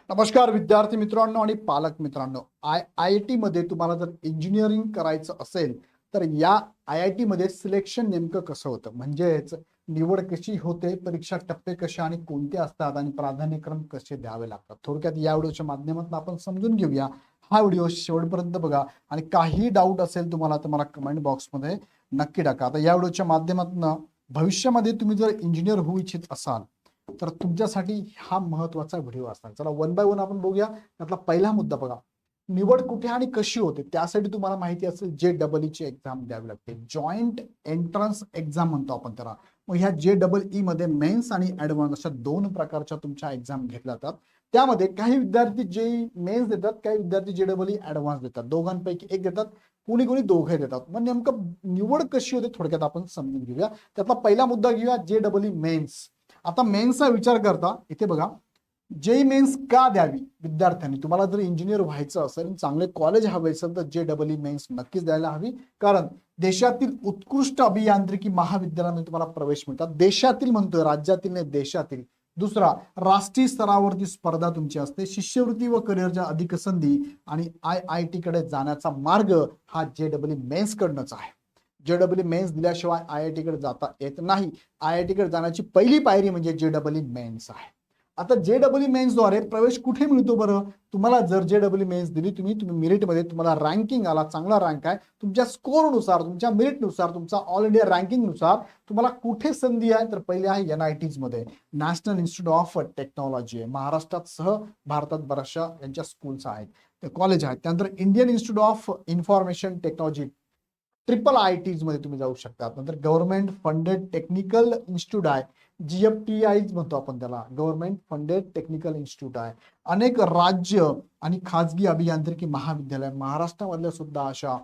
नमस्कार विद्यार्थी मित्रांनो आणि पालक मित्रांनो. IIT मध्ये तुम्हाला जर इंजिनिअरिंग करायचं असेल तर या IIT मध्ये सिलेक्शन नेमकं कसं होतं, म्हणजेच निवड कशी होते, परीक्षा टप्पे कसे आणि कोणते असतात आणि प्राधान्यक्रम कसे द्यावे लागतात, थोडक्यात या व्हिडिओच्या माध्यमातून आपण समजून घेऊया. हा व्हिडिओ शेवटपर्यंत बघा आणि काही डाऊट असेल तुम्हाला तर मला कमेंट बॉक्समध्ये नक्की टाका. आता या व्हिडिओच्या माध्यमातून भविष्यामध्ये तुम्ही जर इंजिनियर होऊ इच्छित असाल तर तुमच्यासाठी हा महत्वाचा व्हिडिओ असणार. चला वन बाय वन आपण बघूया. त्यातला पहिला मुद्दा बघा, निवड कुठे आणि कशी होते. त्यासाठी तुम्हाला माहिती असेल JEE ची एक्झाम द्यावी लागते, जॉईंट एंट्रन्स एक्झाम म्हणतो आपण त्याला. मग ह्या JEE मध्ये मेन्स आणि ऍडव्हान्स अशा दोन प्रकारच्या तुमच्या एक्झाम घेतल्या जातात. त्यामध्ये काही विद्यार्थी JEE मेन्स देतात, काही विद्यार्थी JEE ऍडव्हान्स देतात, दोघांपैकी एक देतात, कोणी कोणी दोघे देतात. मग नेमकं निवड कशी होते थोडक्यात आपण समजून घेऊया. त्यातला पहिला मुद्दा घेऊया JEE मेन्स. आता मेन्सचा विचार करता इथे बघा, JEE मेन्स का द्यावी विद्यार्थ्यांनी. तुम्हाला जर इंजिनियर व्हायचं असेल, चांगले कॉलेज हवे असेल तर JEE मेन्स नक्कीच द्यायला हवी. कारण देशातील उत्कृष्ट अभियांत्रिकी महाविद्यालयामध्ये तुम्हाला प्रवेश मिळतात. देशातील म्हणतोय, राज्यातील नाही, देशातील. दुसरा, राष्ट्रीय स्तरावरती स्पर्धा तुमची असते. शिष्यवृत्ती व करिअरच्या अधिक संधी आणि IIT कडे जाण्याचा मार्ग हा JEE मेन्स कडनंच आहे. JEE मेन्स दिल्याशिवाय IIT कडे जाता येत नाही. IIT कडे जाण्याची पहिली पायरी म्हणजे JEE मेन्स आहे. आता JEE मेन्स द्वारे प्रवेश कुठे मिळतो बरं. तुम्हाला जर JEE मेन्स दिली, तुम्ही मेरिटमध्ये तुम्हाला रँकिंग आला, चांगला रँक आहे, तुमच्या स्कोरनुसार, तुमच्या मेरिटनुसार, तुमचा ऑल इंडिया रँकिंगनुसार तुम्हाला कुठे संधी आहे तर पहिले आहे NITs मध्ये, नॅशनल इन्स्टिट्यूट ऑफ टेक्नॉलॉजी आहे. महाराष्ट्रात सह भारतात बऱ्याचशा यांच्या स्कूल्स आहेत, कॉलेज आहेत. त्यानंतर Indian institute of information technology, IITs मध्ये तुम्ही जाऊ शकता. नंतर गव्हर्नमेंट फंडेड टेक्निकल इन्स्टिट्यूट आहे, GFTIs म्हणतो आपण त्याला, गव्हर्नमेंट फंडेड टेक्निकल इन्स्टिट्यूट आहे. अनेक राज्य आणि खाजगी अभियांत्रिकी महाविद्यालय, महाराष्ट्रामधल्या सुद्धा अशा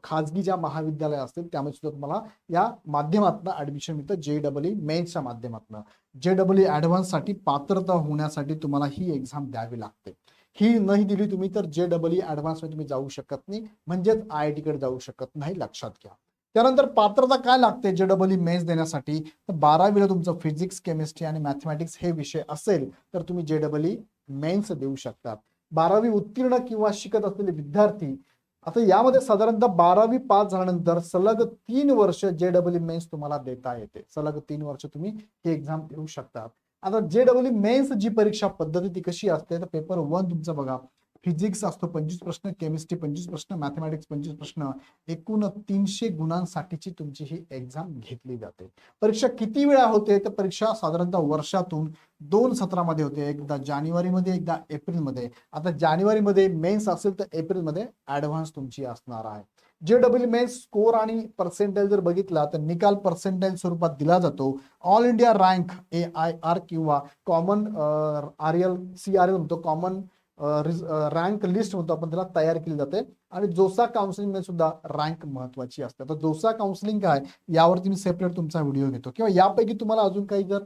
खाजगी ज्या महाविद्यालय असतील त्यामध्ये सुद्धा तुम्हाला या माध्यमातून ऍडमिशन मिळतं, JEE मेन्सच्या माध्यमातून. JEE ऍडव्हान्स साठी पात्रता होण्यासाठी तुम्हाला ही एक्झाम द्यावी लागते. ही नाही दिली तुम्ही तर JEE ऍडव्हान्स मध्ये तुम्ही जाऊ शकत नाही, म्हणजेच IIT कडे जाऊ शकत नाही, लक्षात घ्या. त्यानंतर पात्रता काय लागते JEE मेन्स देण्यासाठी, तर 12वीला तुमचं फिजिक्स, केमिस्ट्री आणि मॅथमॅटिक्स हे विषय असेल तर तुम्ही JEE मेन्स देऊ शकता. 12वी उत्तीर्ण किंवा शिकत असलेले विद्यार्थी, आता यामध्ये साधारणतः 12वी पास झाल्यानंतर सलग 3 वर्ष JEE मेन्स तुम्हाला देता येते. सलग 3 वर्ष तुम्ही ही एक्झाम देऊ शकता. आता JEE मेन्स जी परीक्षा पद्धती ती कशी असते तर पेपर 1 तुमचा बघा, फिजिक्स असतो 25 प्रश्न, केमिस्ट्री 25 प्रश्न, मॅथमॅटिक्स 25 प्रश्न, एकूण 300 गुणांसाठीची तुमची ही एक्झाम घेतली जाते. परीक्षा किती वेळा होते तर परीक्षा साधारणतः वर्षातून 2 सत्रामध्ये होते, एकदा जानेवारीमध्ये, एकदा एप्रिलमध्ये. आता जानेवारीमध्ये मेन्स असेल तर एप्रिलमध्ये ऍडव्हान्स तुमची असणार आहे. JEE मेन्स स्कोर आणि पर्सेंटेज जर बघितला तर निकाल पर्सेंटेज स्वरूपात दिला जातो. ऑल इंडिया रँक AIR किंवा कॉमन CRL म्हणतो, कॉमन रँक लिस्ट म्हणतो आपण त्याला, तयार केली जाते. आणि जोसा काउन्सिलिंग मध्ये सुद्धा रँक महत्वाची असते. तर जोसा काउन्सिलिंग काय यावरती मी सेपरेट तुमचा व्हिडिओ घेतो, किंवा यापैकी तुम्हाला अजून काही जर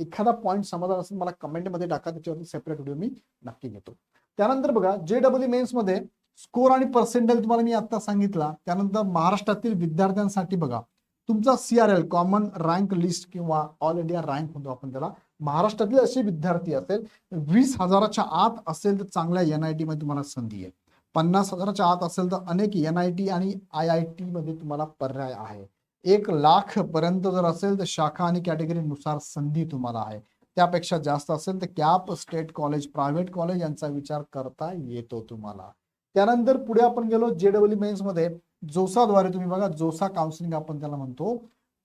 एखादा पॉईंट समजला असेल मला कमेंटमध्ये टाका, त्याच्यावरती सेपरेट व्हिडिओ मी नक्की घेतो. त्यानंतर बघा, JEE मेन्स मध्ये स्कोर आणि पर्सेंटेज तुम्हाला मी आता सांगितला. त्यानंतर महाराष्ट्रातील विद्यार्थ्यांसाठी बघा, तुमचा CRL कॉमन रँक लिस्ट किंवा ऑल इंडिया रँक म्हणतो आपण त्याला, महाराष्ट्रातील असे विद्यार्थी असेल 20,000च्या आत असेल तर चांगल्या NIT मध्ये तुम्हाला संधी आहे. 50,000च्या आत असेल तर अनेक NIT आणि IIT मध्ये तुम्हाला पर्याय आहे. 1,00,000 पर्यंत जर असेल तर शाखा आणि कॅटेगरी नुसार संधी तुम्हाला आहे. त्यापेक्षा जास्त असेल तर cap, state college, private college यांचा विचार करता येतो तुम्हाला. त्यानंतर पुढे आपण गेलो JEE मेन्स मध्ये, जोसाद्वारे तुम्ही बघा, जोसा काउन्सिलिंग आपण त्याला म्हणतो.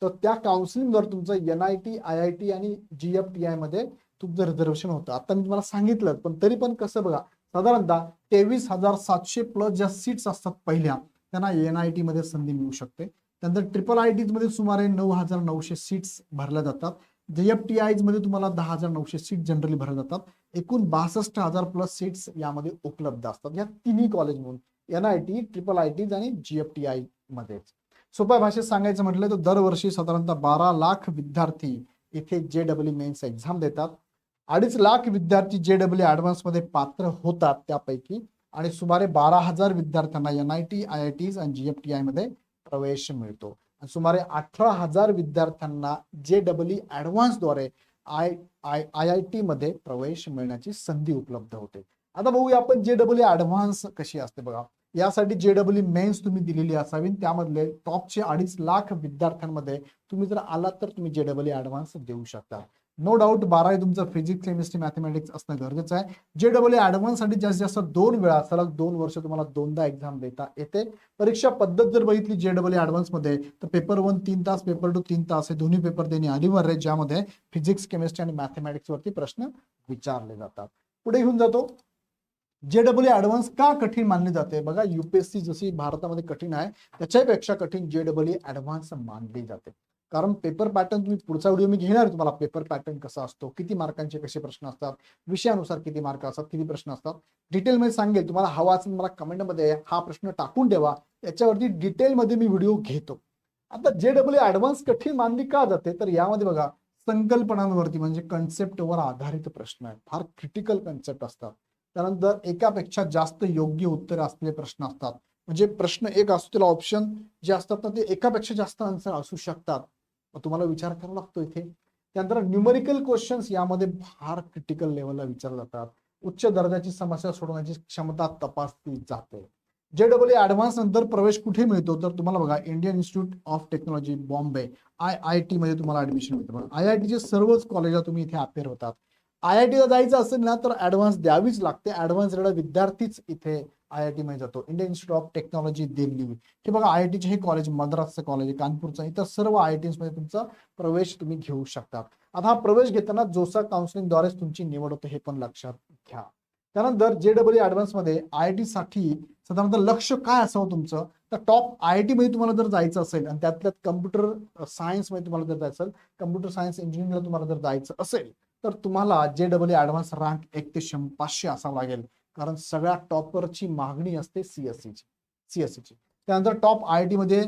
तर त्या काउन्सिलिंगवर तुमचं NIT, IIT आणि GFTI मध्ये तुमचं रिझर्वेशन होतं. आता मी तुम्हाला सांगितलं, पण तरी पण कसं बघा, साधारणतः 23,700 प्लस ज्या सीट्स असतात पहिल्या त्यांना NIT मध्ये संधी मिळू शकते. त्यानंतर IITs मध्ये सुमारे 9,900 सीट्स भरल्या जातात. JFTIs मध्ये तुम्हाला 10,900 सीट जनरली भरल्या जातात. एकूण 62,000 प्लस सीट्स यामध्ये उपलब्ध असतात, या तिन्ही कॉलेज म्हणून, NIT, IITs आणि GFTI मध्ये. सोप्या भाषेत सांगायचं म्हटलं तर दरवर्षी साधारणतः 12 लाख विद्यार्थी इथे JEE मेन्स एक्झाम देतात. 2.5 लाख विद्यार्थी JEE ऍडव्हान्स मध्ये पात्र होतात त्यापैकी, आणि सुमारे 12,000 विद्यार्थ्यांना NIT, IITs आणि GFTI मध्ये प्रवेश मिळतो. सुमारे 18,000 विद्यार्थ्यांना JEE ऍडव्हान्स द्वारे आय आय टी मध्ये प्रवेश मिळण्याची संधी उपलब्ध होते. आता बघूया आपण JEE ऍडव्हान्स कशी असते बघा. यासाठी JEE मेन्स तुम्ही दिलेली असावी, त्यामधले टॉपचे 2.5 लाख विद्यार्थ्यांमध्ये तुम्ही जर आलात तर तुम्ही JEE ऍडव्हान्स देऊ शकता. नो डाऊट 12वी तुमचं फिजिक्स केमिस्ट्री मॅथमॅटिक्स असणं गरजेचं आहे. JEE ऍडव्हान्स साठी जास्तीत जास्त 2 वेळा सलग 2 वर्ष तुम्हाला 2दा एक्झाम देता येते. परीक्षा पद्धत जर बघितली JEE ऍडव्हान्स मध्ये तर पेपर 1 3 तास, पेपर 2 3 तास हे दोन्ही पेपर देणे अनिवार्य आहे, ज्यामध्ये फिजिक्स केमिस्ट्री आणि मॅथमॅटिक्स वरती प्रश्न विचारले जातात. पुढे घेऊन जातो. JEE ऍडव्हान्स का कठीण मानले जाते बघा. UPSC जशी भारतामध्ये कठीण आहे त्याच्यापेक्षा कठीण JEE ऍडव्हान्स मानली जाते. कारण पेपर पॅटर्न तुम्ही पुढचा व्हिडिओ मी घेणार तुम्हाला पेपर पॅटर्न कसा असतो, किती मार्कांचे कसे प्रश्न असतात, विषयानुसार किती मार्क असतात, किती प्रश्न असतात, डिटेलमध्ये सांगेल. तुम्हाला हवा असेल मला कमेंटमध्ये हा प्रश्न टाकून ठेवा, याच्यावरती डिटेलमध्ये मी व्हिडिओ घेतो. आता JEE ऍडव्हान्स कठीण मानली का जाते तर यामध्ये बघा संकल्पनांवरती म्हणजे कन्सेप्टवर आधारित प्रश्न आहेत, फार क्रिटिकल कन्सेप्ट असतात. त्यानंतर एकापेक्षा जास्त योग्य उत्तरे असलेले प्रश्न असतात. म्हणजे प्रश्न एक असतो त्याला ऑप्शन जे असतात ना ते एकापेक्षा जास्त आन्सर असू शकतात. तुम्हाला विचार करावा लागतो इथे. त्यानंतर न्यूमेरिकल क्वेश्चन्स यामध्ये फार क्रिटिकल लेवलला विचारले जातात. उच्च दर्जाची समस्या सोडवण्याची क्षमता तपासली जाते. JEE ऍडव्हान्स नंतर प्रवेश कुठे मिळतो तर तुम्हाला बघा Indian institute of technology Bombay IIT मध्ये तुम्हाला ऍडमिशन मिळतं. IIT चे सर्वच कॉलेजला तुम्ही इथे अपेअर होतात. IIT ला जायचं असेल ना तर ऍडव्हान्स द्यावीच लागते. ऍडव्हान्स विद्यार्थीच इथे IIT मध्ये जातो. Indian institute of technology Delhi हे बघा IIT चे हे कॉलेज, मद्रासचं कॉलेज, कानपूरचं, इतर सर्व IITs मध्ये तुमचा प्रवेश तुम्ही घेऊ शकता. आता हा प्रवेश घेताना जोसा काउन्सिलिंग द्वारेच तुमची निवड होते हे पण लक्षात घ्या. त्यानंतर JEE ऍडव्हान्स मध्ये IIT साठी साधारणतः लक्ष काय असावं तुमचं तर टॉप IIT मध्ये तुम्हाला जर जायचं असेल आणि त्यातल्या कम्प्युटर सायन्स मध्ये तुम्हाला जर जायचं असेल, कम्प्युटर सायन्स इंजिनिअरिंगला तुम्हाला जर जायचं असेल तर तुम्हाला JEE ऍडव्हान्स रँक 1 ते 500 असावं लागेल. कारण सगळ्या टॉपरची मागणी असते CSE ची. त्यानंतर टॉप IIT मध्ये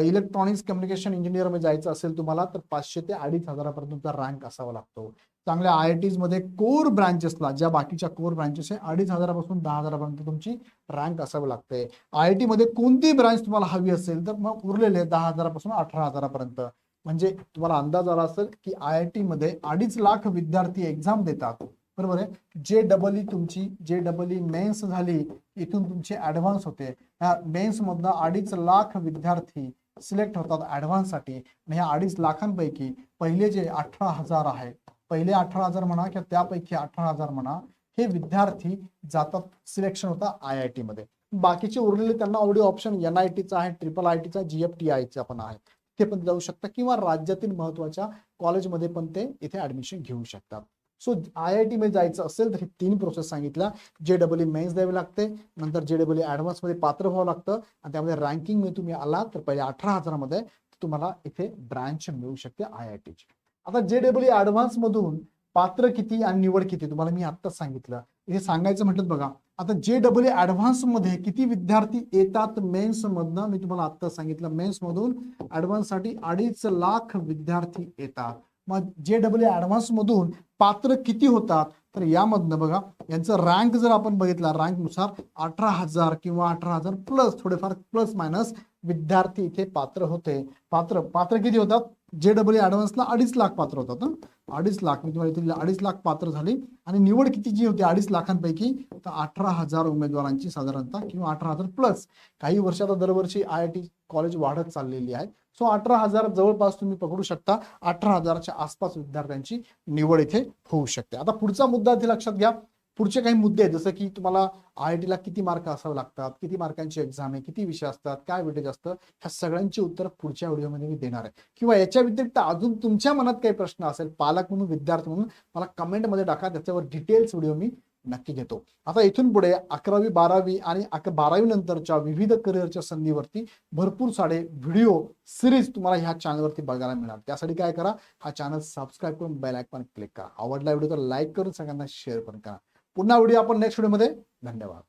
इलेक्ट्रॉनिक्स कम्युनिकेशन इंजिनियर मध्ये जायचं असेल तुम्हाला तर 500 ते 2,500 पर्यंत तुमचा रँक असावा लागतो. चांगल्या IITs मध्ये कोर ब्रांचेसला, ज्या बाकीच्या कोर ब्रांचेस आहे, 2,500 पासून 10,000 पर्यंत तुमची रँक असावी लागते. IIT मध्ये कोणती ब्रांच तुम्हाला हवी असेल तर मग उरलेले 10,000 पासून 18,000 पर्यंत. म्हणजे तुम्हाला अंदाज आला असेल की IIT मध्ये 2.5 लाख विद्यार्थी एक्झाम देतात, बरोबर आहे. JEE तुमची JEE मेन्स झाली, इथून तुमचे ऍडव्हान्स होते. ह्या मेन्स मधनं 2.5 लाख विद्यार्थी सिलेक्ट होतात ऍडव्हान्स साठी. आणि ह्या 2.5 लाखांपैकी पहिले जे 18,000 आहे, पहिले 18,000 म्हणा किंवा त्यापैकी 18,000 म्हणा, हे विद्यार्थी जातात, सिलेक्शन होतात IIT मध्ये. बाकीचे उरलेले त्यांना ऑलरेडी ऑप्शन NITचा आहे, IIITचा, GFTIचा पण आहे, ते पण जाऊ शकतात किंवा राज्यातील महत्वाच्या कॉलेजमध्ये पण ते इथे ऍडमिशन घेऊ शकतात. सो IIT मध्ये जायचं असेल तर 3 प्रोसेस सांगितल्या. JEE मेन्स द्यावी लागते, नंतर JEE ऍडव्हान्स मध्ये पात्र व्हावं लागतं आणि त्यामध्ये रँकिंग मध्ये तुम्ही आलात तर पहिले 18,000 मध्ये तुम्हाला इथे ब्रांच मिळू शकते IIT ची. आता JEE ऍडव्हान्स मधून पात्र किती आणि निवड किती तुम्हाला मी आत्ताच सांगितलं. इथे सांगायचं म्हटलं बघा, आता JEE ऍडव्हान्स मध्ये किती विद्यार्थी येतात मेन्स मधनं, मी तुम्हाला आत्ताच सांगितलं मेन्स मधून ऍडव्हान्स साठी 2.5 लाख विद्यार्थी येतात. मग JEE ऍडव्हान्स मधून पात्र किती होतात तर यामधनं बघा यांचं रँक जर आपण बघितला, रँक नुसार 18,000 किंवा 18,000 प्लस थोडेफार प्लस मायनस विद्यार्थी इथे पात्र होते. पात्र किती होतात JEE ऍडव्हान्सला 2.5 लाख पात्र होतात. 2.5 लाख मी तुम्हाला इथे 2.5 लाख पात्र झाली आणि निवड किती जी होती 2.5 लाखांपैकी तर 18,000 उमेदवारांची साधारणतः किंवा 18,000 प्लस. काही वर्षात दरवर्षी IIT कॉलेज वाढत चाललेली आहे. सो 18,000 जवळपास तुम्ही पकडू शकता, 18,000च्या आसपास विद्यार्थ्यांची निवड इथे होऊ शकते. आता पुढचा मुद्दा इथे लक्षात घ्या. पुढचे काही मुद्दे आहेत जसं की तुम्हाला IIT ला किती मार्क असावे लागतात, किती मार्कांची एक्झाम आहे, किती विषय असतात, काय वेटेज असतं, ह्या सगळ्यांची उत्तर पुढच्या व्हिडिओमध्ये मी देणार आहे. किंवा याच्या व्यतिरिक्त अजून तुमच्या मनात काही प्रश्न असेल पालक म्हणून, विद्यार्थी म्हणून, मला कमेंटमध्ये टाका, त्याच्यावर डिटेल्स व्हिडिओ मी नक्की घेतो. आता इथून पुढे 11वी 12वी आणि 12वी नंतरच्या विविध करिअरच्या संधीवरती भरपूर सारे व्हिडिओ सिरीज तुम्हाला ह्या चॅनलवरती बघायला मिळणार. त्यासाठी काय करा, हा चॅनल सबस्क्राईब करून बेल आयकॉन क्लिक करा. आवडला व्हिडिओ तर लाईक करून सगळ्यांना शेअर पण करा. पुन्हा व्हिडिओ आपण नेक्स्ट व्हिडिओमध्ये. धन्यवाद.